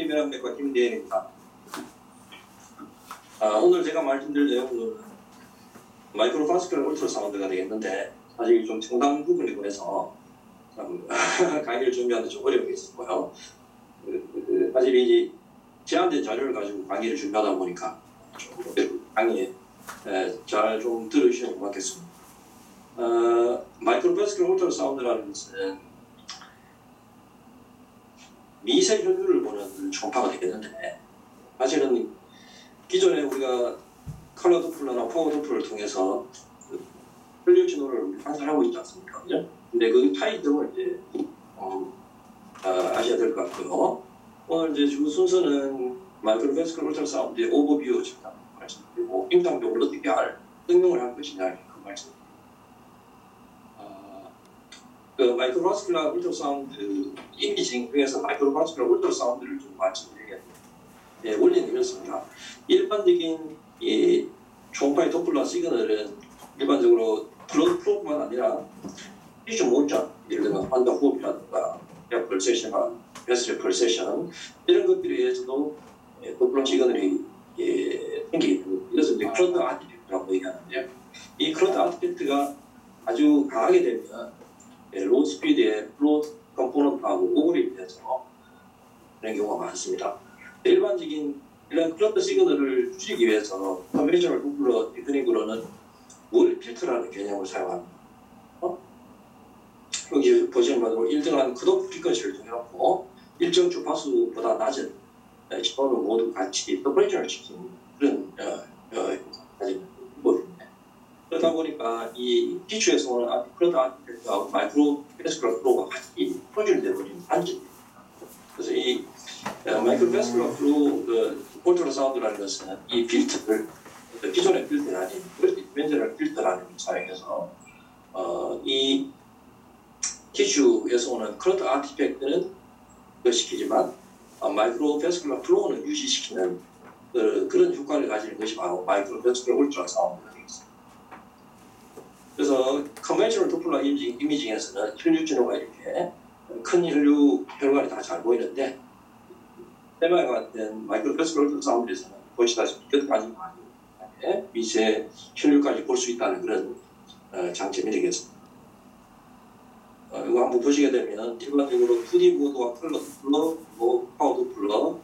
신입연합내과 김대현입니다. 오늘 제가 말씀드릴 내용은 마이크로파스칼 울트라사운드가 되겠는데 사실 좀 상당 부분에 관해서 강의를 준비하는데 좀 어려움이 있었고요. 사실 이 제한된 자료를 가지고 강의를 준비하다 보니까 좀 강의에 잘 좀 들으시면 고맙겠습니다. 마이크로파스칼 울트라사운드라는 것은 미세 혈류를 보는 초음파가 되겠는데 사실은 기존에 우리가 컬러 도플러나 파워 도플러를 통해서 혈류 신호를 관찰하고 있지 않습니까? 근데 그 차이점을 이제 아셔야 될 것 같고요. 오늘 이제 주 순서는 마이크로파스칼 울트라사운드의 오버뷰 잠깐 말씀드리고 임상적으로 어떻게 응용을 할 것이냐 그 말씀드립니다. 그 마이크로파스칼 울트라사운드 이미징 중에서 마이크로파스칼 울트라사운드를 좀 말씀드리겠습니다. 원리는 이렇습니다. 일반적인 이 초음파의 도플러 시그널은 일반적으로 블러드 프로브만 아니라 티슈 모션, 예를 들면 환자 호흡이라든가 약 펄세션, 베스트 펄세션 이런 것들에 의해서도 도플러 시그널이 생기게 됩니다. 이것을 이제 크런트 아티팩트라고 얘기하는데요. 이 크런트 아티팩트가 아주 강하게 되면 로우 스피드의 플로 컴포넌트하고 오버립이 돼서 그런 경우가 많습니다. 일반적인 이런 크런트 시그널을 줄이기 위해서 컨벤셔널 도플러 테크닉으로는 물 필터라는 개념을 사용합니다. 여기 보시는 바대로 일정한 컷오프 프리퀀시를 정해놓고 일정 주파수보다 낮은 신호를 모두 같이 서퍼레이션을 시키는 그런 방법입니다. 그러다 보니까 이 티슈에서 오는 크런트 아티팩트와 마이크로파스칼 플로우가 같이 표준되어 버리는 단점입니다. 그래서 이 마이크로파스칼 플로우 울트라사운드라는 것은 이 필터를 기존의 필터가 아닌 디멘저널 필터라는 걸 사용해서 이 티슈에서 오는 크런트 아티팩트는 시키지만 마이크로파스칼 플로우는 유지시키는 그런 효과를 가지는 것이 바로 마이크로파스칼 울트라사운드가 되겠습니다. 그래서 컨벤셔널 도플러 이미징에서는 혈류 진호가 이렇게 큰 혈관이 다 잘 보이는데 테마에 같은 마이크로파스칼 울트라사운드에서는 보시다시피 끝까지 미세 혈류까지 볼 수 있다는 그런 장점이 되겠습니다. 이거 한번 보시게 되면 일반적으로 2D 모드와 컬러 도플러, 파워 도플러,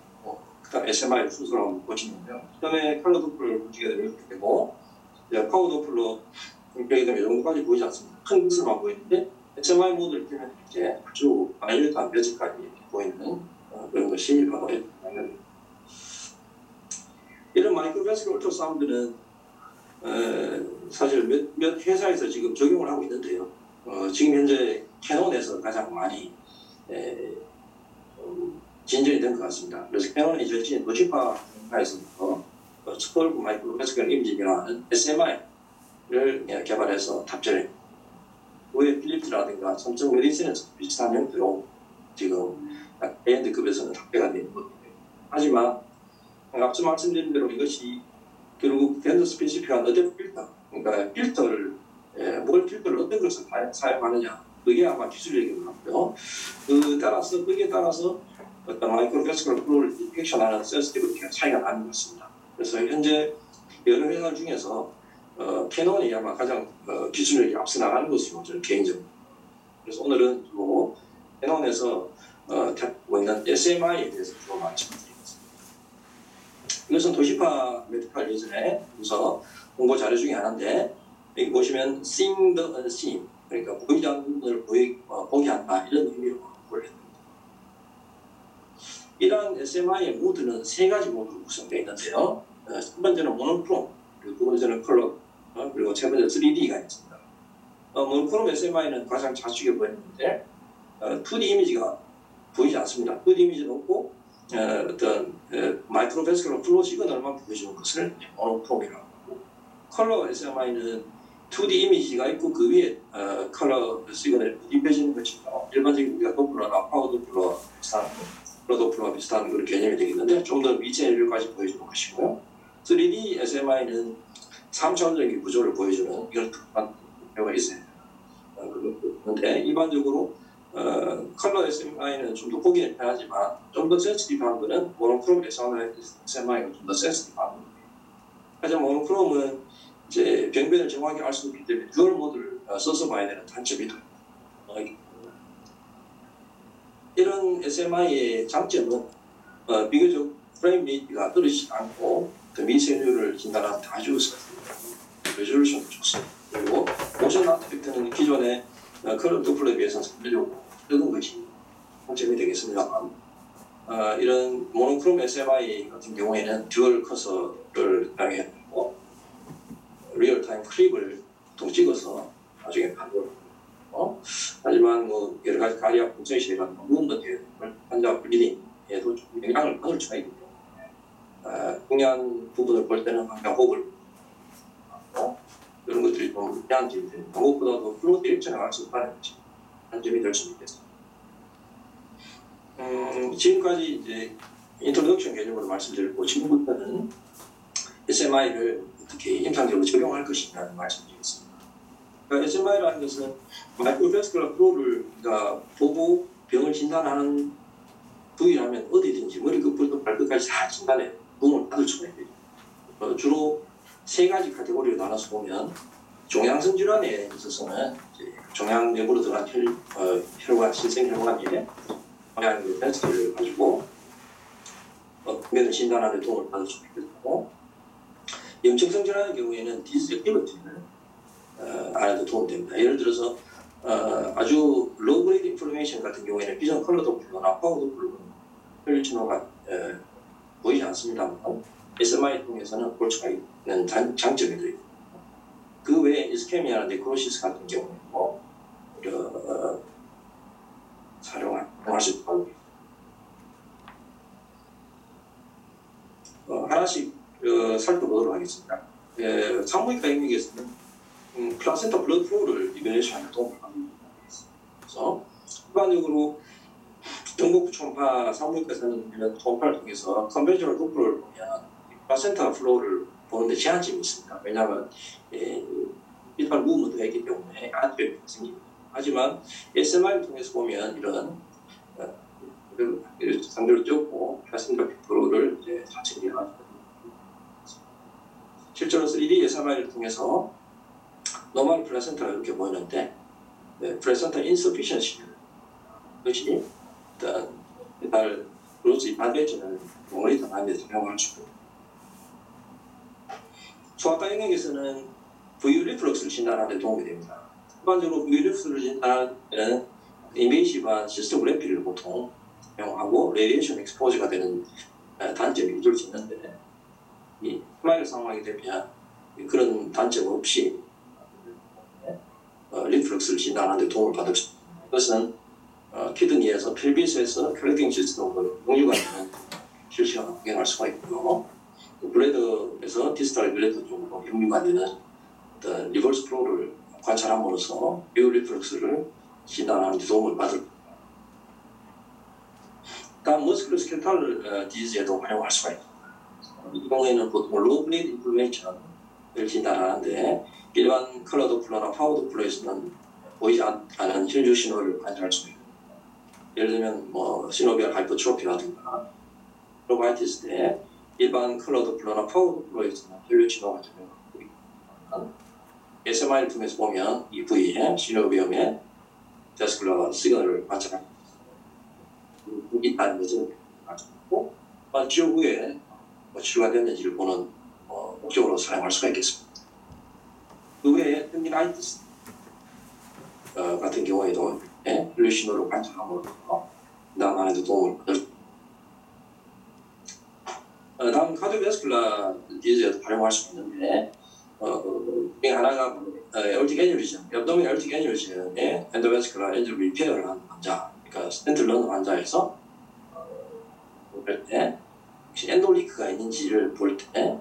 그다음 SMI 순서로 한번 보시면요. 처음에 컬러 도플러를 보시게 되면 이렇게 되고 파워 도플러 이렇게 되면 이 정도까지 보이지 않습니다. 큰 것을만 보이는데 SMI 모드를 켜면 이렇게 아주 마이너트한 묘지까지 보이는 그런 것이 바로 이런 마이크로파스칼 울트라사운드는 사실 몇 회사에서 지금 적용을 하고 있는데요. 지금 현재 캐논에서 가장 많이 진전이 된 것 같습니다. 그래서 캐논이 제작진 노시파 회사에서부터 스컬브 마이크로파스칼 이미징이라는 SMI를 개발해서 탑재를 후에 필립스라든가 삼성 메디슨에서 비슷한 형태로 지금 A&D급에서는 탑재가 되는 겁니다. 하지만 앞서 말씀드린 대로 이것이 결국 밴드 스페시픽한 어댑 필터, 그러니까 필터를 뭘 필터를 어떤 것을 사용하느냐 그게 아마 기술적인 것 같고요. 거기에 따라서 어떤 마이크로파스칼 플로우를 디텍션하는 센시티비티가 차이가 나는 것 같습니다. 그래서 현재 여러 회사 중에서 캐논이 아마 가장 기술력이 앞서 나가는 것으로 저는 개인적으로. 그래서 오늘은 주로 캐논에서 하고 있는 SMI에 대해서 주로 말씀드리겠습니다. 이것은 도시파 메디칼 예전에 우선 공부 자료 중에 하나인데 여기 보시면 seeing the unseen, 그러니까 보이지 않는 것을 보게 한다 이런 의미로 보여줍니다. 이러한 SMI의 모드는 세 가지 모드로 구성되어 있는데요. 첫 번째는 모노크롬, 그리고 두 번째는 컬러, 그리고 세 번째 3D가 있습니다. 모노크롬 SMI는 가장 좌측에 보이는데 2D 이미지가 보이지 않습니다. 2D 이미지는 없고 어떤 마이크로파스칼 플로우 시그널만 보여주는 것을 모노크롬이라고 하고, 컬러 SMI는 2D 이미지가 있고 그 위에 컬러 시그널이 입혀지는 것이죠. 일반적인 우리가 도플러나 파워 도플러 비슷한 도플러와 비슷한 그런 개념이 되겠는데 좀 더 미세 혈류까지 보여주는 것이고요. 3D SMI는 3차원적인 구조를 보여주는 이런 특별한 경우가 있어요. 그런데 일반적으로 컬러 SMI는 좀 더 보기는 편하지만 좀 더 센시티브한 거는 모노크롬 SMI가 좀 더 센시티브한 겁니다. 하지만 모노크롬은 이제 병변을 정확히 알 수 없기 때문에 듀얼 모드를 써서 봐야 되는 단점이 더 이런 SMI의 장점은 비교적 프레임 레이트가 떨어지지 않고 미세율을 진단하는 데 아주 레졸루션이 좋습니다. 그리고 모션 아트팩트는 기존의 컬러 도플러에 비해서 상대적으로 적은 것이 장점이 되겠습니다만 이런 모노크롬 SMI 같은 경우에는 듀얼 커서를 사용했고 리얼타임 클립을 보통 찍어서 나중에 판도를 하지만 뭐 여러 가지 가리아 분쇄시에가 무거운 것들 환자 블리딩에도 좀 영향을 받을 수가 있기 때문에 중요한 부분을 볼 때는 항상 호흡을 이런 것들이 좀 중요한 점인데 무엇보다도 플로 디렉션을 알 수 없다는 것이 단점이 될 수 있겠습니다. 지금까지 이제 인트로덕션 개념으로 말씀드렸고 지금부터는 SMI를 어떻게 임상적으로 적용할 것이냐는 말씀드리겠습니다. 그러니까 SMI라는 것은 마이크로베스큘러 프로를 보고 병을 진단하는 부위라면 어디든지 머리 끝부터 발끝까지 다 진단에 도움을 받을 수가 있습니다. 주로 세 가지 카테고리로 나눠서 보면 종양성 질환에 있어서는 종양 내부로 들어간 혈관, 신생혈관에 종양의 테스트를 가지고 병을 진단하는 데 도움을 받을 수가 있고 염증성 질환의 경우에는 디지털 리버티를 안에도 도움됩니다. 예를 들어서 아주 로우 그레이드 인플레이션 같은 경우에는 비전 컬러 도플러나 파워 도플러는 혈류신호가 보이지 않습니다만 SMI 통해서는 볼 수가 있는 장점이 되어 있습니다. 그 외에 이스케미아나 네크로시스 같은 경우는 사용할 수 있고 하나씩 살펴보도록 하겠습니다. 산부인과 영역에서는 플라센타 블러드 플로우를 이베레이션하는 도움을 받습니다. 그래서 일반적으로 영국 초음파 산부인과에서는 이런 초음파를 통해서 컨벤셔널 도플러를 보면 플라센타 플로우를 보는데 제한점이 있습니다. 왜냐하면 일반 무브먼트가 있기 때문에 아트백이 생깁니다. 하지만 SMI를 통해서 보면 이런 상대로 적고 플라센타 플로우를 자체적으로 하죠. 실제로 3D SMI를 통해서 노멀 플라센타가 이렇게 보이는데 플라센타 인서피션시 것이 일단 메탈 그로스 반대쪽은 모니터 반대 사용할 수 있고 소아과 영역에서는 VU 리플럭스를 진단하는 데 도움이 됩니다. 일반적으로 VU 리플럭스를 진단하는 인베이시브한 시스토그래피를 보통 사용하고 레디에이션 엑스포즈가 되는 단점이 있을 수 있는데 이 스마일 상황이 되면 그런 단점 없이 리플럭스를 진단하는 데 도움을 받을 수 있습니다. 이것은 키드니에서 펠비스에서 컬렉팅 시스템으로 공유가 되는 실시간 확인할 수가 있고요. 블레드에서 디스탈 블레드 쪽으로 공유가 되는 리버스 프로를 관찰함으로써 뷰 리플럭스를 진단하는 데 도움을 받을 겁니다. 다음 머스크로 스케탈 디지에도 활용할 수가 있습니다. 이 경우에는 보통 로우 그레이드 인플레이션을 진단하는데 일반 컬러 도플러나 파워 도플러에서는 보이지 않는 혈류 신호를 관찰할 수 있습니다. 예를 들면 시노비얼 하이퍼트로피라든가 프로바이티스 때 일반 컬러 도플러나 파워 도플러에서는 혈류 신호가 적용하고 있습니다. SMI를 통해서 보면 이 부위에 시노비엄의 데스쿨러 시그널을 관찰하고 있다는 것을 가지고 지옥 후에 치료가 됐는지를 보는 목적으로 사용할 수가 있겠습니다. 그 외에 텐디나이티스 같은 경우에도 혈류 신호를 관찰함으로써 진단하는 데 도움을 받을 수 있습니다. 다음 카디오베스큘라 디지에도 활용할 수 있는데 이 하나가 에어틱 애뉴리즘, 앱도미널 에어틱 애뉴리즘의 엔도베스큘라 엔젤 리페어를 하는 환자, 그러니까 스텐트를 넣는 환자에서 볼 때 혹시 엔돌리크가 있는지를 볼 때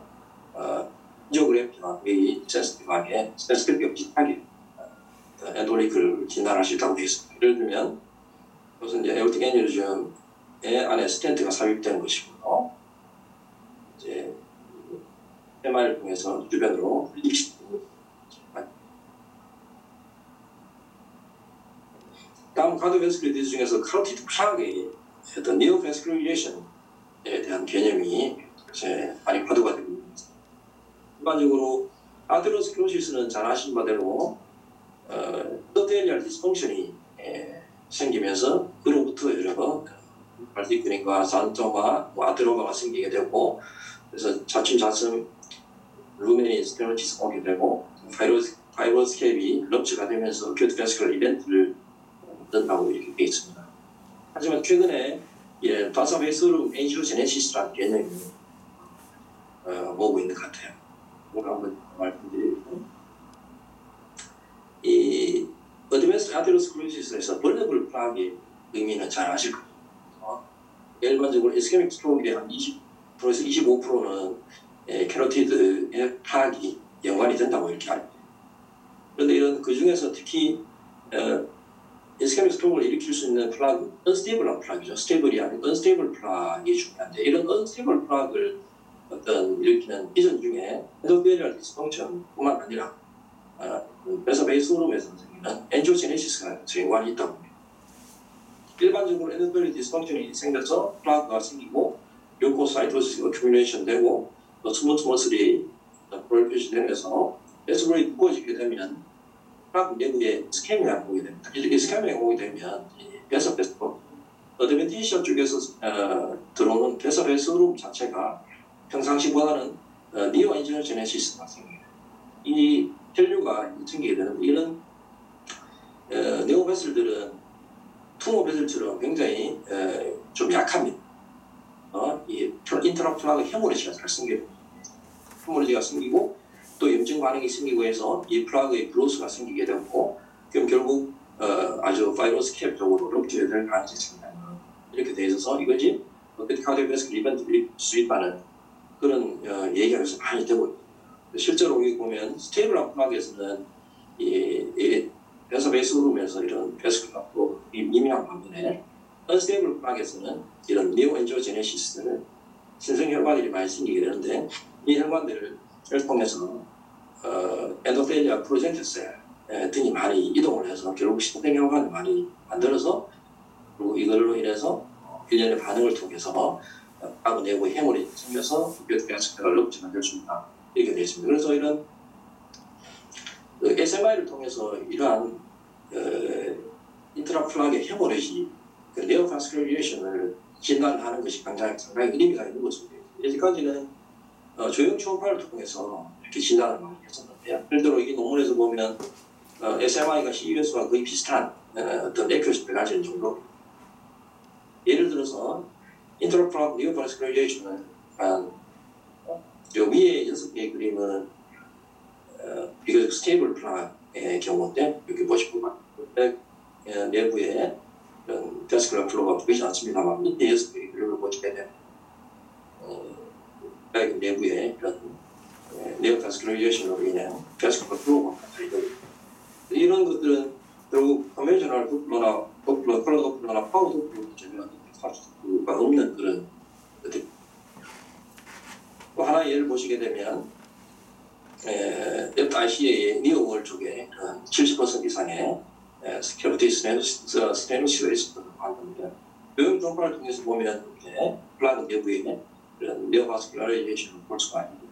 인저그래피와 이 센스티브하게 센스티브가 비슷하게 엔돌리크를 진단할 수 있다고 되어 있습니다. 예를 들면 그것은 이제 에어틱 애뉴리즘의 안에 스텐트가 삽입되는 것이고요. 이제 MR을 통해서 주변으로 다음 카디오베스큘러 디지즈 중에서 카로티드 플락의 어떤 니오베스큘레이션에 대한 개념이 이제 많이 과도가 되고 있습니다. 일반적으로 아테로스클로시스는 잘 아신 바대로 엔도텔리얼 디스펑션이 생기면서 그로부터 여러 발디크림과 산토마, 아테로마가 생기게 되고, 그래서 차츰차츰 루멘이 스테노티스 오게 되고, 파이브로스 캡이 럽처가 되면서 어큐트 베스큘러 이벤트를 만든다고 이렇게 되어 있습니다. 하지만 최근에 바사베이스룸 엔지오제네시스라는 개념이 오고 있는 것 같아요. 그걸 한번 말씀드리고, 이 어드밴스 아테로스클로시스에서 벌레블 플락의 의미는 잘 아실 거예요. 일반적으로 이스케믹 스트로크의 한 20%에서 25%는 캐로티드의 플락이 연관이 된다고 이렇게 알고 있습니다. 그런데 이런 그 중에서 특히 이스케믹 스트로크를 일으킬 수 있는 플락은 언스테이블한 플락이죠. 스테이블이 아닌 언스테이블 플락이 중요한데, 이런 언스테이블 플락을 어떤 일으키는 이전 중에 엔도텔리얼 디스펑션뿐만 아니라 베서베이스룸에서 생기는 엔지오제네시스가 연관이 있다고 합니다. 일반적으로 엔도텔리얼 디스펑션이 생겨서 플라그가 생기고 류코사이토시스가 어큐뮬레이션 되고 또 스무트 머슬이 볼을 표시되면서 베스볼이 두꺼워지게 되면 플라그 내부에 스캐미가 오게 됩니다. 이렇게 스캐미가 오게 되면 베서베스룸 어드벤티시아 쪽에서 들어오는 베서베스룸 자체가 평상시보다는 니오 엔지오제네시스가 생겨요. 이 혈류가 생기게 되는데, 이런 네오베슬들은 투모 베슬처럼 굉장히 좀 약합니다. 이 인트라플라그 헤모리지가 잘 생겨요. 헤모리지가 생기고 또 염증 반응이 생기고 해서 이 플라그의 브로스가 생기게 되고, 그럼 결국 아주 파이브로스 캡 쪽으로 럽트가 될 가능성이 있습니다. 이렇게 돼 있어서 이것이 카디오베스큘러 이벤트를 수입하는 그런 얘기가 여기서 많이 되고 있습니다. 실제로 여기 보면 스테이블한 플락에서는 이 베서베이스룸에서 이런 베스큘러로 미미한 반면에 언스테이블 플락에서는 이런 니오엔지오제네시스는 신생혈관들이 많이 생기게 되는데, 이 혈관들을 통해서 엔도텔리아 프로젠테셀 등이 많이 이동을 해서 결국 신생혈관을 많이 만들어서, 그리고 이걸로 인해서 일련의 반응을 통해서 아구 내부에 해물이 생겨서 베스큘러를 럽처가 될 수 있다, 이렇게 되어 있습니다. 그래서 이런 SMI를 통해서 이러한 인트라플락의 헤모레지, 네오바스큘레이션을 진단하는 것이 상당히 의미가 있는 것입니다. 여기까지는 조형 초음파를 통해서 이렇게 진단을 많이 했었는데요. 예를 들어 이 논문에서 보면 SMI가 CUS와 거의 비슷한 어떤 액큐러시를 가지는 정도. 예를 들어서 인트라플락 네오바스큘레이션을 위에 6개의 그림은 비교적 스테이블 플락의 경우인데, 여기 보시면 내부에 이런 베스큘러 플로우가 보이지 않습니다만, 밑에 6개의 그림을 보시게 되면 내부에 이런 네오바스큘레이션으로 인한 베스큘러 플로우가 가까이 이런 것들은 결국 컨벤셔널 도플러나 컬러 도플러나 파워 도플러로 전혀 할 수가 없는 그런 것들. 또 하나의 예를 보시게 되면 랩트 ICA의 니오월 쪽에 70% 이상의 스케르티 스테노시가 있었다고 하는데, 요형 종파를 통해서 보면 이렇게 플라그 내부에 이런 네오바스큘라이제이션을 볼 수가 있습니다.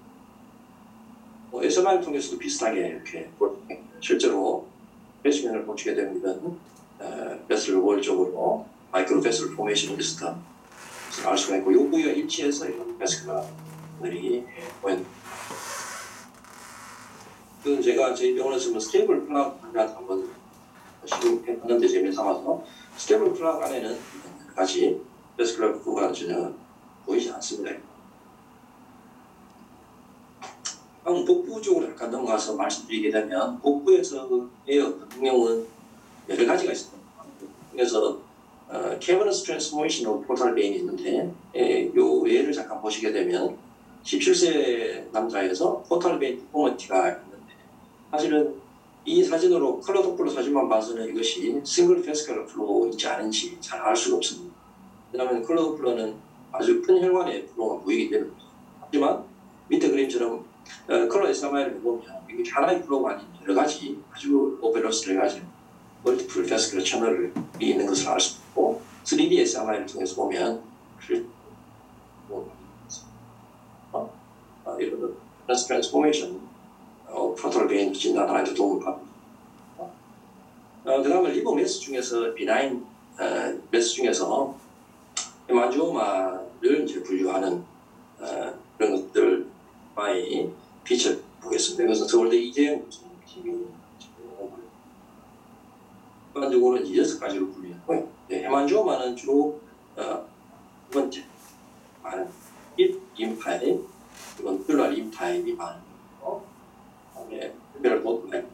SMI를 통해서도 비슷하게 이렇게 실제로 배치면을 보시게 되면 베슬 월 쪽으로 마이크로 베슬 포메이션이 있었다 알 수가 있고, 요 부위가 일치해서 이런 베스큘러들이 보입니다. 그 제가 저희 병원에서 스테이블 플락 한번 시도했는데 재미삼아서, 스테이블 플락 안에는 같이 베스큘러 부가 전혀 보이지 않습니다. 복부 쪽으로 약간 넘어가서 말씀드리게 되면, 복부에서의 어떤 응용은 여러 가지가 있습니다. 그래서 캐버너스 트랜스포메이션 포탈 베인이 있는데, 요 예를 잠깐 보시게 되면 17세 남자에서 포탈 베인 디포머티가 있는데, 사실은 이 사진으로 컬러 도플러 사진만 봐서는 이것이 싱글 베스큘러 플로우인지 아닌지 잘 알 수가 없습니다. 왜냐하면 컬러 도플러는 아주 큰 혈관의 플로우가 보이기 때문입니다. 하지만 밑에 그림처럼 컬러 SMI를 보면 이게 하나의 플로우가 아닌 여러 가지 아주 오베러스를 가진 멀티플 베스큘러 채널이 있는 것을 알 수 있고 3D SMR을 통해서 보면 이런 트랜스포메이션 프로토럴 베인 진단하는 데 도움을 받습니다. 그 다음에 리버 메스 중에서 비나인 메스 중에서 헤만지오마를 이제 분류하는 그런 것들 많이 비춰보겠습니다. 이것은 서울대 이재영 교수님이 일반적으로 이제 6가지로 분류하고요. 헤만지오마는 주로 두 번째 많은 임 타입, 이건 플랄 임 타입이 많은 거고, 그다음에 특별한 도트 타입이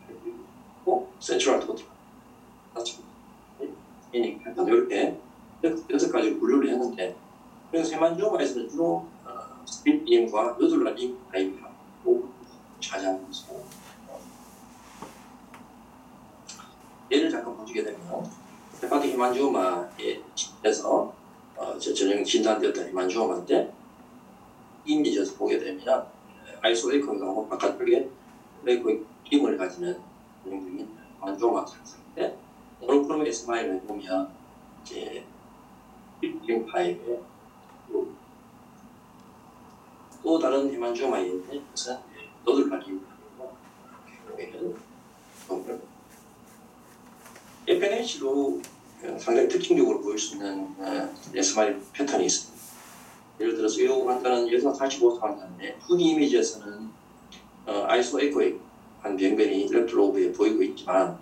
있고, 센트럴 도트 타입, 이렇게 6가지로 분류를 했는데, 그래서 헤만지오마에서는 주로 스피드 임과 노듈랄 임 타입이 차지하는 것으로 예를 잠깐 보시게 되면 헤파틱 헤만지오마에서 전형 진단되었던 헤만지오마인데 이미지에서 보게 되면 아이소에이콘하고 바깥쪽에 힘을 가지는 전형적인 헤만지오마 상태인데 모노크롬 SMR을 보면 이제 림 파입에 또 다른 헤만지오마에 있는 것은 노듈랄 임 파입이고 FNH로 상당히 특징적으로 보일 수 있는 SMR 패턴이 있습니다. 예를 들어서 이 환자는 45세 환자인데 2D 이미지에서는 아이소에코익 한 병변이 레프트 로브에 보이고 있지만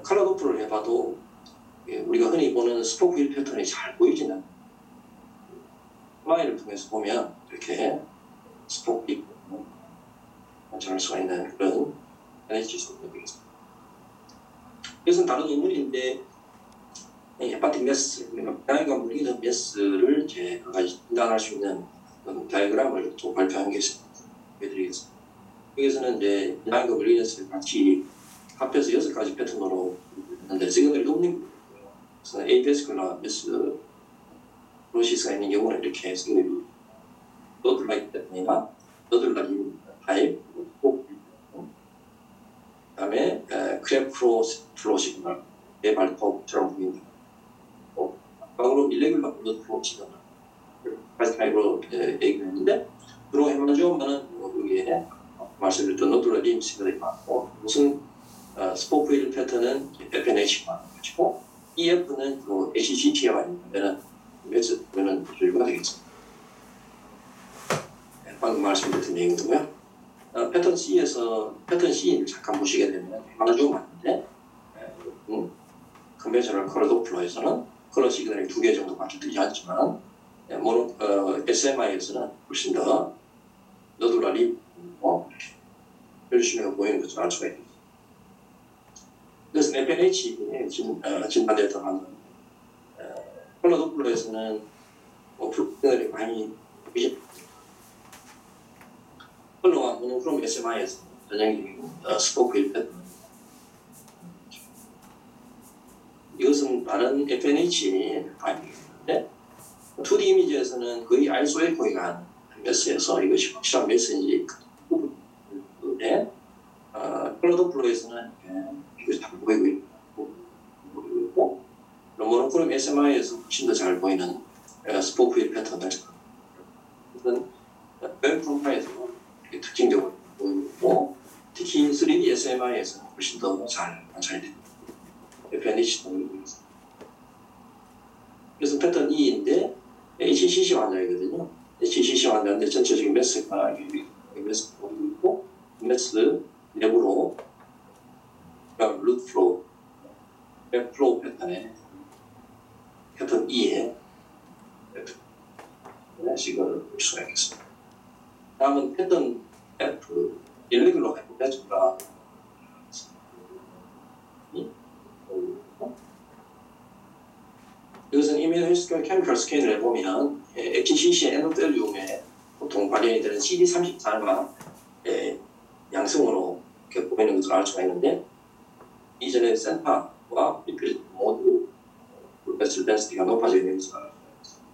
컬러 도프를 해봐도 우리가 흔히 보는 스포크 힐 패턴이 잘 보이지는 스마일을 통해서 보면 이렇게 스포크 힐 관찰할 수가 있는 그런 NHG 소리가 되겠습니다. 이것은 다른 논문인데 헤파틱 메스, 비나인과 물리는 메스를 이제 진단할 수 있는 다이어그램을 또 발표한 게 있습니다. 보여드리겠습니다. 여기서는 이제 비나인과 물리는 메스를 같이 합해서 6가지 패턴으로 했는데 세컨더리 롭닝 그래서 에이베스쿨라 메스 로시스가 있는 경우는 이렇게 세컨더리 너들라이 패턴이나 너들라이 타입 그 다음에 크랩 플로우 시그널 발톱처럼 보인다. 과거로 일레귤러 블러드 플로우 시그널 타입으로 얘기를 했는데 주로 헤만지오마는 여기에 말씀드렸던 노듈랄 림 시그널이 많고 무슨 스포프힐 패턴은 FNH가 많은 것이고 EF는 주로 HCT와 있는 그런 분류가 되겠습니다. 방금 말씀드렸던 내용이고요. 패턴 C를 잠깐 보시게 되면 헤만지오마인데 컨벤셔널 컬러 도플러에서는 컬러 시그널이 2개 정도밖에 되지 않지만 SMI에서는 훨씬 더 너듈랄이 혈심이 보이는 것을 알 수가 있습니다. 그래서 FNH에 진단되었던 환자는 컬러 도플러에서는 시그널이 많이 보이지 컬러와 모노크롬 SMI에서 전형적인 스포크 힐 패턴 이것은 다른 FNH 파일인데 2D 이미지에서는 거의 아이소에코이가 한 메스에서 이것이 확실한 메스인지 부분인데 컬러 도플러에서는 이것이 잘 보이고 있고 모노크롬 SMI에서 훨씬 더 잘 보이는 스포크 힐 패턴을 이건 벨 프로파일에서 특징적으로 보이고 특히 3D SMI에서는 훨씬 더 잘 관찰이 됩니다. FNH도 그래서 패턴 E인데 HCC 환자이거든요. HCC 환자인데 전체적인 메스가 메스 보이고 있고 메스 내부로 루트 플로우, 백 플로우 패턴의 패턴 E에 식을 볼 수가 있겠습니다. 다음은 패턴 F, 일레귤러 하이포테스가 이것은 이뮤노히스토리 케미컬 스캔을 해보면 HCC 엔도텔리움에 보통 발현이 되는 CD34가 양성으로 이렇게 보이는 것을 알 수가 있는데 이전에 센파와 리필 모두 베슬 덴시티가 높아져 있는 것을 알 수가 있습니다.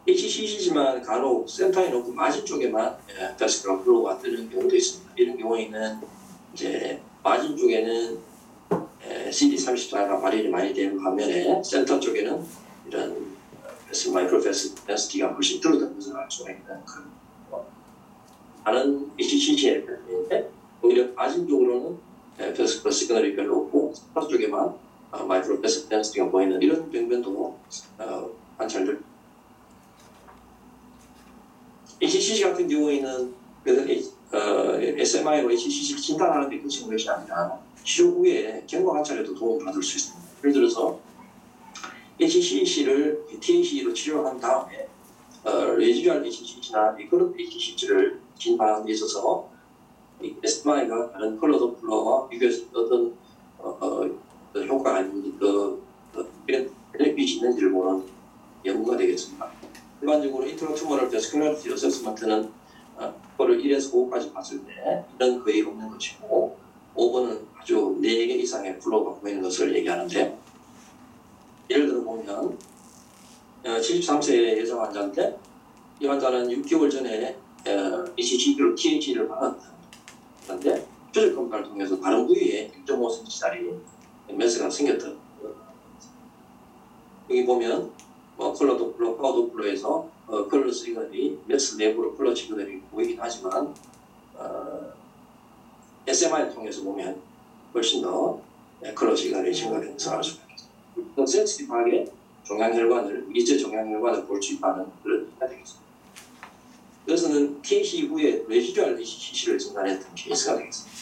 HCC지만 간혹 센터에 놓고 마진 쪽에만 베스큐러 플로우가 뜨는 경우도 있습니다. 이런 경우에는 이제 마진 쪽에는 CD34가 발현이 많이 되는 반면에 센터 쪽에는 이런 마이크로패스 덴시티가 훨씬 줄어든 것을 알 수가 있는 그런 다른 HCC의 별인데 오히려 마진 쪽으로는 패스 시그널이 별로 없고 센터 쪽에만 마이크로패스 덴시티가 보이는 이런 병변도 관찰될. HCC 같은 경우에는 SMI로 HCC를 진단하는 데 그치는 것이 아니라 치료 후에 경과 관찰에도 도움을 받을 수 있습니다. 예를 들어서 HCC를 TAC로 치료한 다음에 레지듀얼 HCC나 리커런트 HCC를 진단하는 데 있어서 SMI가 다른 컬러 도플러와 비교해서 어떤 효과가 있는지 베네핏이 있는지를 보는 연구가 되겠습니다. 일반적으로 인트라투머럴 베스큘러리티 어세스먼트는 그거를 1에서 5까지 봤을 때 이런 거의 없는 것이고 5번은 아주 4개 이상의 플로우가 보이는 것을 얘기하는데 예를 들어 보면 73세의 여성 환자인데 이 환자는 6개월 전에 ECG로 TH를 받았는데 표적 검사를 통해서 다른 부위에 1.5cm짜리 메스가 생겼다. 여기 보면 컬러 도플러, 파워 도플러에서 컬러 시그널이 메스 내부로 컬러 시그널이 보이긴 하지만 SMI를 통해서 보면 훨씬 더 컬러 시그널이 증가되는 것을 알 수가 있습니다. 더 센시티브하게 종양혈관을 미제 종양혈관을 볼 수 있다는 그런 의미가 되겠습니다. 그래서는 TAC 후에 레지듀얼 HCC를 진단했던 케이스가 되겠습니다.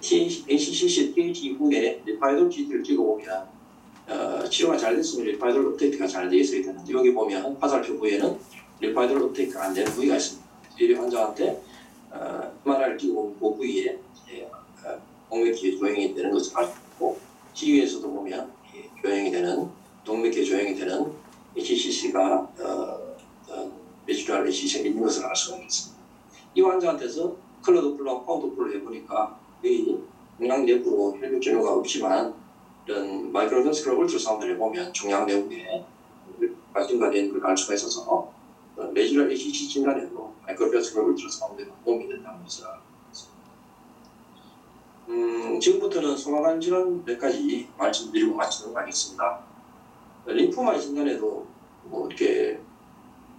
HCC TAC 후에 리파이돌 GT를 찍어보면 치료가 잘 됐으면 리파이돌 업테이크가 잘 되어 있어야 되는데 여기 보면 화살표 부위에는 리파이돌 업테이크가 안 되는 부위가 있습니다. 이 환자한테 MRI를 찍고 그 부위에 동맥기 조형이 되는 것을 알 수 있고 CU에서도 보면 동맥기 조형이 되는 HCC가 레지듀얼 HCC가 있는 것을 알 수가 있습니다. 이 환자한테서 컬러 도플러, 파워 도플러 해보니까 이 종양 내부로 혈류 증후가 없지만 이런 마이크로벤스크럴 울트라사운드를 해보면 종양 내부에 증가된 걸 알 수가 있어서 레지듀얼 HCC 진단에도 마이크로벤스크럴 울트라사운드가 도움이 된다는 것을 알고 있습니다. 지금부터는 소화관 질환 몇 가지 말씀드리고 마치도록 하겠습니다. 림포마 진단에도 이렇게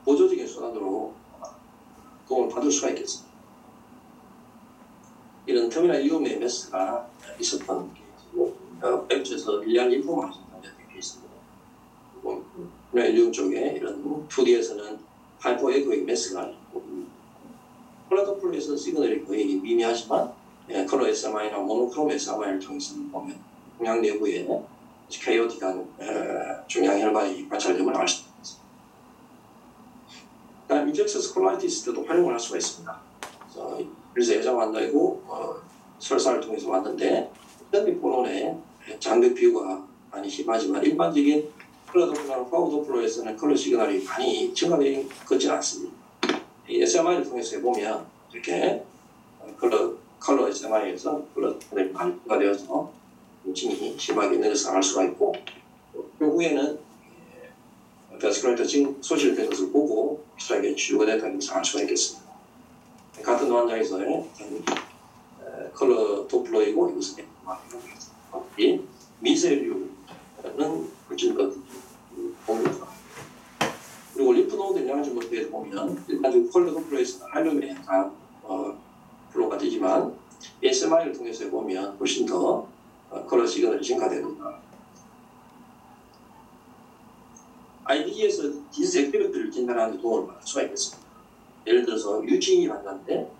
보조적인 수단으로 도움을 받을 수가 있겠습니다. 이런 터미널 이홈 MS가 있었던 웹에서 1년 림포마 진단이 되어 있습니다. 터미널 이홈 쪽에 이런 2D에서는 하이퍼 에고익 매스가 있고 컬러 도플러에서 시그널이 거의 미미하지만 컬러 SMI나 모노크롬 SMI를 통해서 보면 종양 내부에 케이오틱한 종양혈관이 관찰됨을 알 수 있습니다. 다음 인젝셔스 콜라이티스 때도 활용을 할 수가 있습니다. 그래서 여자 환자이고 설사를 통해서 왔는데 현미포론의 장벽 비유가 많이 심하지만 일반적인 컬러 도플러나 파워 도플러에서는 컬러 시그널이 많이 증가되지 않습니다. 이 SMI를 통해서 해보면 이렇게 컬러 SMI에서 컬러 시그널이 많이 증가되어서 통증이 심하게 있는 것을 알 수가 있고 그 후에는 베스큘러리티 소실된 것을 보고 확실하게 치료가 됐다는 것을 알 수가 있겠습니다. 같은 환자에서의 컬러 도플러이고 이것은 이 미세류는 훨씬 더 공격합니다. 그리고 림프노드 영양증부터에서 보면 일반적으로 컬러 도플러에서는 할륨에 플로가 되지만 SMI를 통해서 보면 훨씬 더 컬러 시그널이 증가됩니다. IBG에서 디지즈 액티비티를 진단하는 데 도움을 받을 수가 있겠습니다. 예를 들어서 유지 환자인데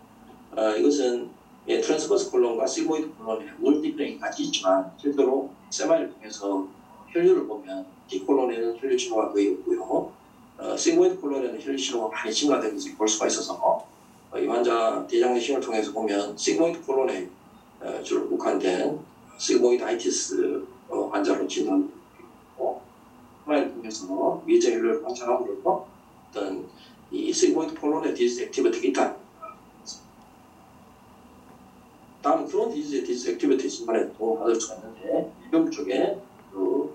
이것은 트랜스버스 콜론과 시그모이드 콜론의 몰디플레잉이 같이 있지만 실제로 SMI를 통해서 혈류를 보면 D콜론에는 혈류 신호가 거의 없고요. 시그모이드 콜론에는 혈류 신호가 많이 증가된 것을 볼 수가 있어서 이 환자 대장 내시경을 통해서 보면 시그모이드 콜론에 주로 국한된 시그모이드아이티스 환자로 진단되고 SMI를 통해서 미제 혈류를 관찰함으로써 어떤 이 시그모이드 콜론의 디지즈 액티비티가 있다. 다음은 크론 디지즈 액티비티 진단에 도움을 받을 수가 있는데 이병 쪽에 그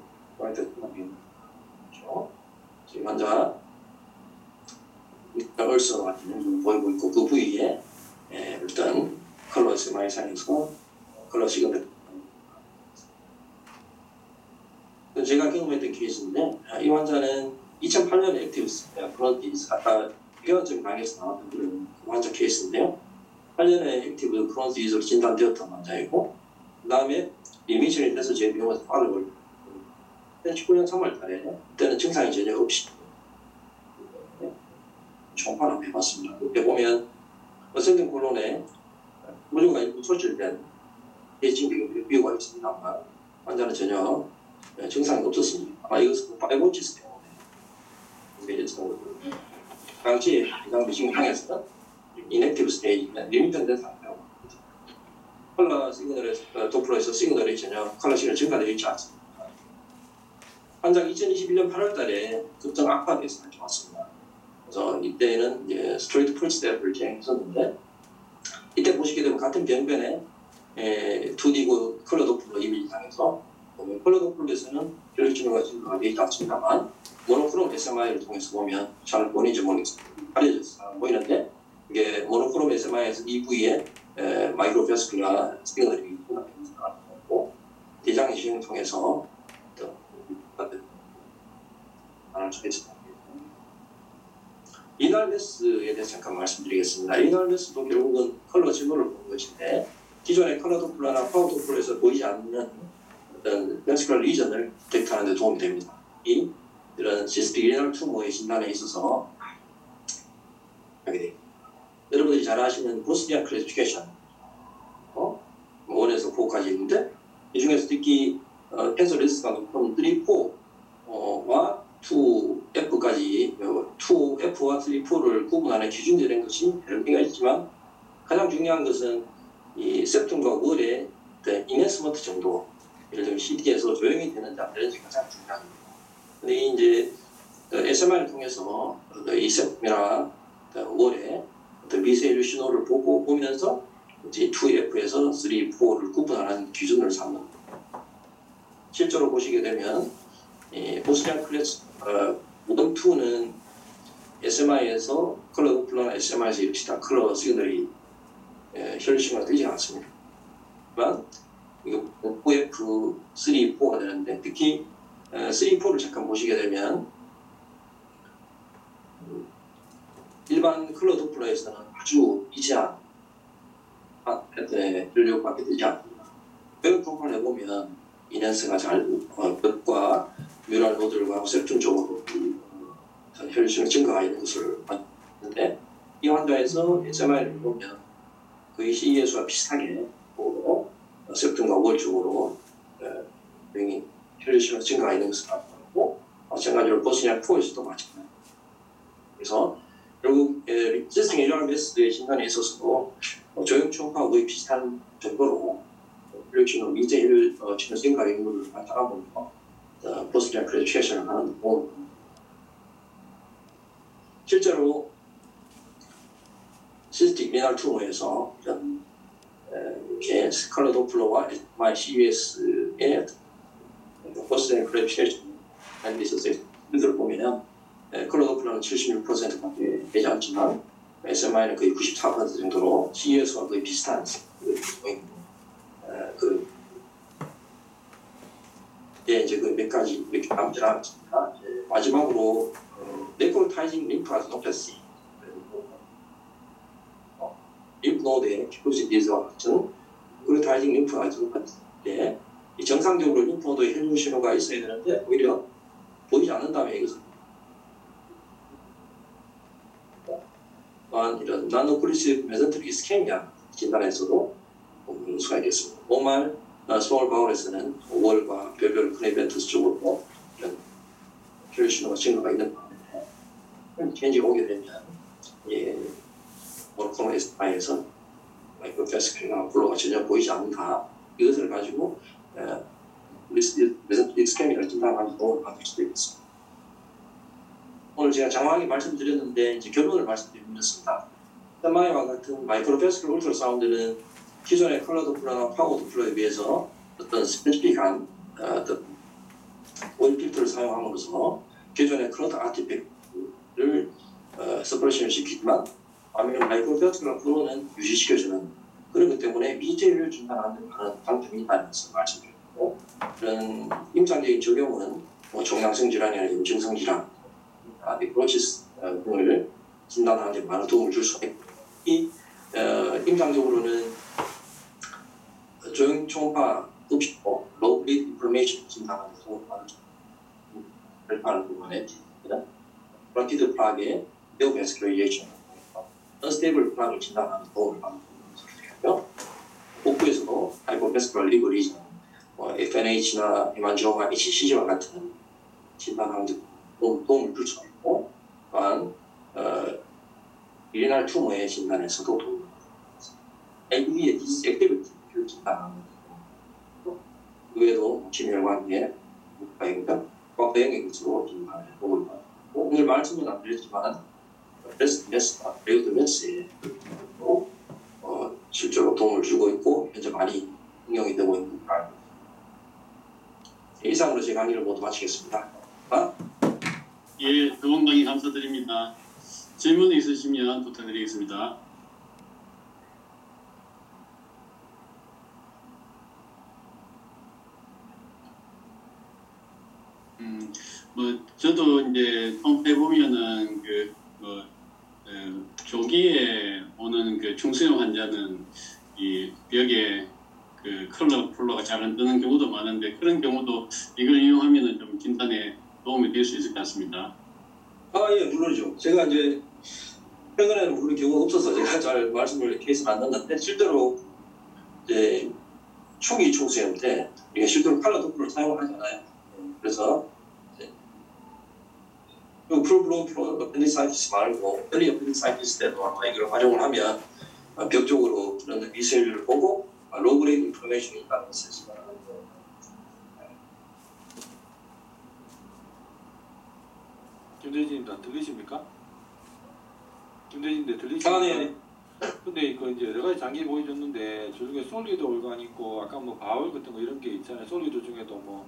지금 환자 얼서 같은 게 보이고 있고 그 부위에 일단 컬러 SMI 상에서 컬러 시그널. 제가 경험했던 케이스인데 이 환자는 2008년에 액티브 크로니티스 아까 비교적 강에서 나왔던 그런 환자 케이스인데요. 8년에 액티브 크로니티스로 진단되었던 환자이고 그 다음에 리미션이 돼서 제 병원에서 빠르고 19년 3월 달에 그때는 증상이 전혀 없이 총파를 해봤습니다. 그때 보면 어센딩 콜론에 무조가 일부 소실된 대칭 비교가 있습니다만 환자는 전혀 증상이 없었습니다. 아마 이것은 파이브치스 때문에 당시 해당 미싱탕에서는 인액티브 스테이지는 리미트된 상태라고 합니다. 컬러 시그널에서 도플러에서 시그널이 전혀 컬러 시그널 증가되어 있지 않습니다. 환자가 2021년 8월 달에 급성 악화돼서 왔습니다. 그래서 이때는 이제 스트레이트 펄스 테라피를 진행했었는데 이때 보시게 되면 같은 병변에 2D 컬러 도플러 이미지상에서 컬러 도플러에서는 혈액진화가 증가가 되어 있지 않습니다만 모노크롬 SMI를 통해서 보면 잘 보이는지 모르겠습니다. 가려져서 보이는데 이게 모노크롬 SMI에서 이 부위에 마이크로베스큘라 시그널이 있고 대장 이식을 통해서 이날메스에 대해서 잠깐 말씀드리겠습니다. 이날메스도 결국은 컬러 진로를 보는 것인데 기존의 컬러 도플러나 파워 도플러에서 보이지 않는 어떤 베스큘라 리전을 디텍트하는 데 도움이 됩니다. 이런 시스틱 리널 투모의 진단에 있어서 하게 됩니다. 여러분들이 잘 아시는 보스니안 클래시피케이션 1에서 4까지 있는데 이 중에서 특히 캔서 리스크가 높은 3, 4와 2F까지 2F와 3, 4를 구분하는 기준이 된 것이 여러 개가 있지만 가장 중요한 것은 이 septum과 월의 인핸스먼트 정도, 예를 들면 CT에서 조용히 되는지 안 되는지 가장 중요합니다. 근데 이제 SMR을 통해서 이 septum이나 월의 미세일 신호를 보면서 이제 2F에서 3, 4를 구분하는 기준을 삼는 실제로 보시게 되면 보스니안 클래스 1,2는 SMI에서 컬러 도플러나 SMI에서 이렇게 다 컬러 시그널이 혈액신호가 되지 않습니다. 하지만 이거 5F, 3, 4가 되는데 특히 3, 4를 잠깐 보시게 되면 일반 컬러 도플러에서는 아주 미세한 혈流받게 되지 않습니다. 뼈 프로파일을 해보면 인핸스가 잘 뼈과 뮤랄 노들과 septum 쪽으로 혈액신호 증가가 있는 것을 봤는데 이 환자에서 SMI를 보면 거의 CES와 비슷하게 보고 septum과 월 쪽으로 혈액신호 증가가 있는 것을 봤고 마찬가지로 보스니안 4에서도 마찬가지입니다. 그래서 결국 시스템 일반 메스의 진단에 있어서도 조형 초음파와 거의 비슷한 정도로 혈액신호 미세 혈액신호 증가 있는 것을 나타나면서 보스니안 클래시피케이션을 하는 거 실제로 시스틱 리널 투모에서 이런 컬러 도플러와 CUS의 보스니안 클래시피케이션에 있어서 이들을 보면 컬러 도플러는 76%밖에 되지 않지만 SMI는 거의 94% 정도로 CUS와 거의 비슷한 이제 그 몇 가지 이렇게 남지 않았습니다. 마지막으로 네크로타이징 림프가 높였으니 림프 노드에 디포지티즈와 같은 네크로타이징 림프가 높았을 때 이 정상적으로 림프 노드에 혈류 신호가 있어야 되는데 오히려 보이지 않는다면 이것은 또한 이런 나노클리시 메센트릭 이스케미아 진단에서도 볼 수가 있겠습니다. 오말 스몰 바울에서는 5월과 별별 크레벤투스 쪽으로 이런 혈류 신호가 증가가 있는 반면에 현재 오게 되면 모노크롬 SMI에서 마이크로베스큘라 플로가 전혀 보이지 않는다. 이것을 가지고 메센트릭 이스케미아를 진단하는 도움을 받을 수도 있겠습니다. 오늘 제가 장황하게 말씀드렸는데 이제 결론을 말씀드리겠습니다. SMI와 같은 마이크로베스큘라 울트라사운드는 기존의 컬러 도플러나 파워 도플러에 비해서 어떤 스페시픽한 어떤 오일 필터를 사용함으로써 기존의 클러드 아티팩트를 서퍼레이션을 시키지만 반면 마이크로베스큘라 플로는 유지시켜주는 그렇기 때문에 미세율 진단하는 많은 장점이 있다는 것을 말씀드렸고, 그런 임상적인 적용은 뭐 종양성 질환이나 염증성 질환, 네크로시스 등을 진단하는 데 많은 도움을 줄 수가 있고, 이 임상적으로는 조형 초음파 없이도 로우 그레이드 인플레이션 진단하는 데 도움을 받는 부분에 브론키드 플락의 네오베스큘레이션, 언스테이블 플락을 진단하는 데 도움을 받는 부분이고요. 복부에서도 하이포베스큘러 리버 리전, FNH나 헤만지오마, HCG와 같은 진단하는 데 도움을 줄 수가 있고, 또한 유리날 투머의 진단에서도 도움을 받습니다. LV의 디스 액티비티를 진단하는 것, 그 외에도 심혈관계, 과잉행위로 진단에 도움을 받고, 오늘 말씀은 안 드렸지만 브레스트 메스나 브레이드 메스에 실제로 도움을 주고 있고 현재 많이 응용이 되고 있는 걸 알고 있습니다. 이상으로 제 강의를 모두 마치겠습니다. 예, 좋은 강의 감사드립니다. 질문 있으시면 부탁드리겠습니다. 저도 이제 통계 보면은 조기에 오는 중수염 환자는 이 벽에 컬러가 잘 안 뜨는 경우도 많은데, 그런 경우도 이걸 이용하면은 좀 진단에 도움이 될 수 있을 것 같습니다. 예, 물론이죠. 제가 이제 최근에는 그런 경우가 없어서 제가 잘 말씀을 케이스는 안 넣는데, 실제로 이제 초기 중수염 때 우리가 실제로 컬러 도프를 사용하잖아요. 그래서 프로블로 appendicitis 말고 early appendicitis 때도 아마 이걸 활용을 하면 벽 쪽으로 그런 미세율을 보고 로우 그레이드 인플레이션이 있다는 것을 진단하는 거예요. 김대진님 들리십니까? 김대진님 들리십니까? 네. 근데 그 이제 여러 가지 장기 보여줬는데 저중에 솔리드 올간 있고 아까 뭐 바울 같은 거 이런 게 있잖아요. 솔리드 중에도 뭐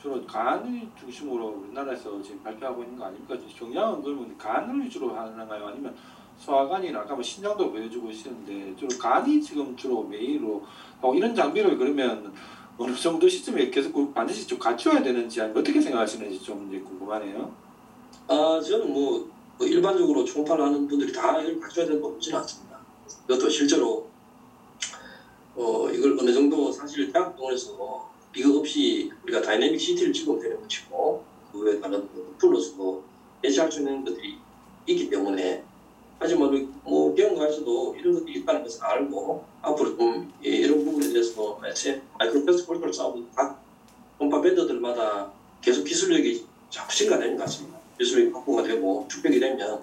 주로 간을 중심으로 우리나라에서 지금 발표하고 있는 거 아닙니까? 경량은 그러면 간을 위주로 하는가요? 아니면 소화간이나 아까 뭐 신장도 보여주고 있었는데 주로 간이 지금 주로 메인으로 이런 장비를 그러면 어느 정도 시점에 계속 반드시 좀 갖춰야 되는지 아니면 어떻게 생각하시는지 좀 이제 궁금하네요. 저는 뭐 일반적으로 초음파를 하는 분들이 다 이걸 갖춰야 되는 거 없지는 않습니다. 이것도 실제로 이걸 어느 정도 사실 대학병원에서 이거 없이 우리가 다이내믹 CT를 찍으면 되는 것이고, 그 외에 다른 플러스도 예시할 수 있는 것들이 있기 때문에, 하지만 뭐 병원 가서도 이런 것들이 있다는 것을 알고 앞으로 좀 이런 부분에 대해서 마이크로패스 폴더를 쌓고 각 초음파 밴더들마다 계속 기술력이 자꾸 증가되는 것 같습니다. 기술력이 확보가 되고 축적이 되면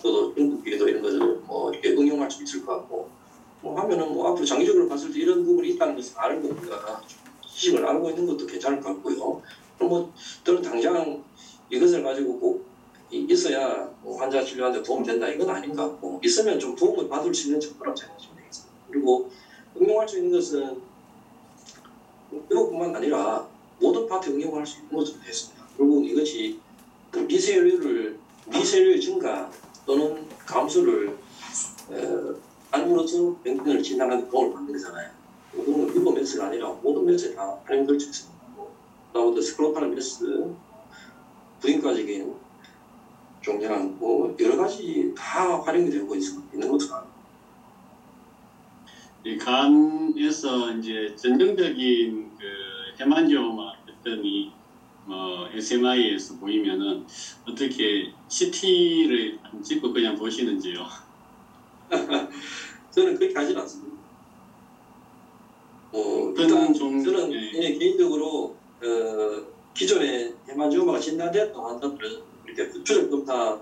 또도 중국기에도 이런 것을 뭐 이렇게 응용할 수 있을 것 같고, 뭐 하면은 뭐 앞으로 장기적으로 봤을 때 이런 부분이 있다는 것을 알고 우리가 지식을 알고 있는 것도 괜찮을 것 같고요. 그럼 뭐 저는 당장 이것을 가지고 꼭 있어야 뭐 환자 진료하는데 도움이 된다 이건 아닌 것 같고, 있으면 좀 도움을 받을 수 있는 정도라고 생각하시면 되겠습니다. 그리고 응용할 수 있는 것은 이것뿐만 아니라 모든 파트에 응용할 수 있는 것으로 되겠습니다. 그리고 이것이 미세율의 증가 또는 감소를 안으로서 병균을 진단하는 데 도움을 받는 거잖아요. 그거는 일부 메스가 아니라 모든 메스에 다 활용될 수 있습니다. 그다음에 스크로탈 메스, 부인과적인 종양, 뭐 여러 가지 다 활용이 되고 있는 것으로 압니다. 이 간에서 이제 전형적인 헤만지오마 했더니 SMI에서 보이면은 어떻게 CT를 안 찍고 그냥 보시는지요? 저는 그렇게 하진 않습니다. 일단 저는 개인적으로 기존에 헤만지오마가 진단되었던 환자들은 이렇게 추적 검사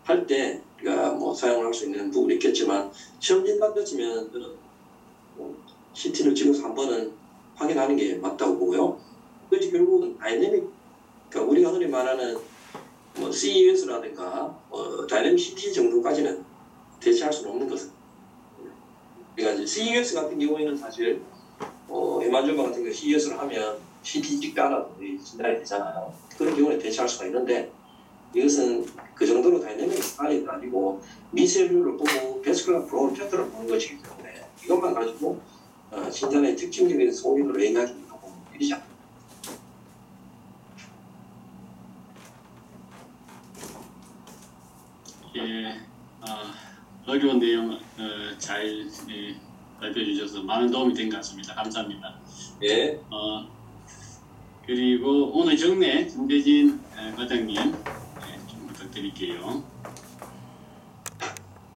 할 때 우리가 뭐 사용을 할 수 있는 부분이 있겠지만, 처음 진단됐으면 저는 CT를 찍어서 한 번은 확인하는 게 맞다고 보고요. 그것이 결국은 다이내믹, 그러니까 우리가 흔히 말하는 뭐 CEUS라든가 다이내믹 CT 정도까지는 대체할 수는 없는 것은. 그러니까 이제 CEUS 같은 경우에는 사실 헤만지오마 같은 경우 CEUS를 하면 CT 찍지 않아도 진단이 되잖아요. 그런 경우에 대체할 수가 있는데, 이것은 그 정도로 다이내믹 스타일이 아니고 미세율을 보고 베스큘러 플로우 패턴을 보는 것이기 때문에 이것만 가지고 진단의 특징적인 소리를 얘기하기 너무 이르지 않습니다. 예, 어려운 내용 잘 발표해 주셔서 많은 도움이 된 것 같습니다. 감사합니다. 예. 그리고 오늘 정례 김대진 과장님 좀 부탁드릴게요.